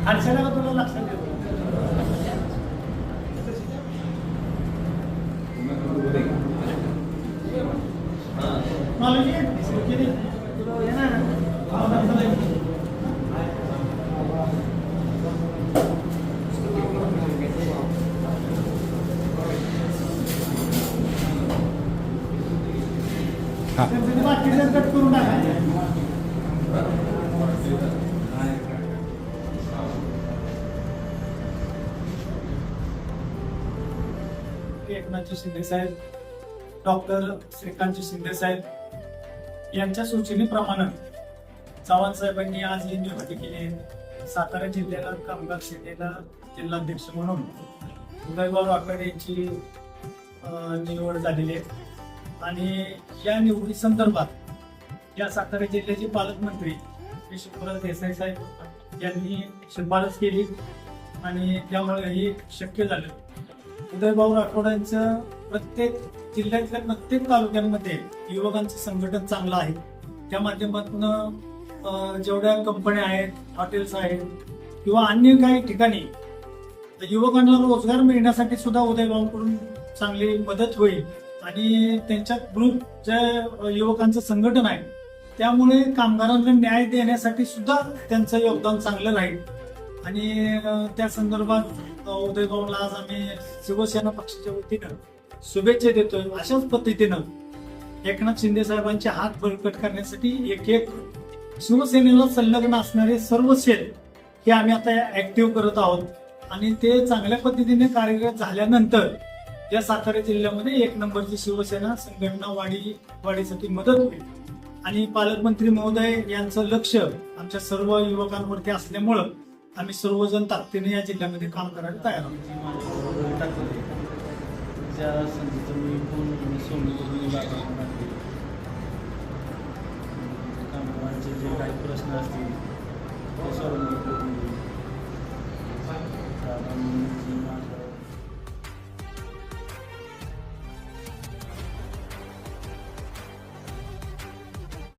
हर्षाला का तुला लक्षात येतो मला कट करून टाका. एकनाथ शिंदे साहेब, डॉक्टर श्रीकांत शिंदे साहेब यांच्या सूचनेप्रमाणे चव्हाण साहेबांनी आज ही नियुक्ती केली आहे. सातारा जिल्ह्याला कामगार सेनेला जिल्हाध्यक्ष म्हणून उदयभाऊ राठोड यांची निवड झालेली आहे. आणि या निवडी संदर्भात या सातारा जिल्ह्याचे पालकमंत्री श्री शिवराज देसाई साहेब यांनी शिफारस केली आणि त्यामुळे हे शक्य झालं. उदयभाऊ राठोडांचं प्रत्येक जिल्ह्यातल्या प्रत्येक तालुक्यांमध्ये युवकांचं संघटन चांगलं आहे. त्या माध्यमातून जेवढ्या कंपन्या आहेत, हॉटेल्स आहेत किंवा अन्य काही ठिकाणी युवकांना रोजगार मिळण्यासाठी सुद्धा उदयभाऊकडून चांगली मदत होईल. आणि त्यांच्या ग्रुप जे युवकांचं संघटन आहे त्यामुळे कामगारांना न्याय देण्यासाठी सुद्धा त्यांचं योगदान चांगलं राहील. आणि त्या संदर्भात उदयभाऊला आज आम्ही शिवसेना पक्षाच्या वतीनं शुभेच्छा देतोय. अशाच पद्धतीनं एकनाथ शिंदे साहेबांचे हात बळकट करण्यासाठी एक एक शिवसेनेला संलग्न असणारे सर्व सेल हे आम्ही आता ऍक्टिव्ह करत आहोत. आणि ते चांगल्या पद्धतीने कार्यरत झाल्यानंतर या सातारा जिल्ह्यामध्ये एक नंबरची शिवसेना संघटना वाढीसाठी मदत होईल. आणि पालकमंत्री महोदय यांचं लक्ष आमच्या सर्व युवकांवरती असल्यामुळं आम्ही सर्वजण ताकदीने या जिल्ह्यामध्ये काम करायला तयार आहोत. जे काही प्रश्न असतील ते सर्व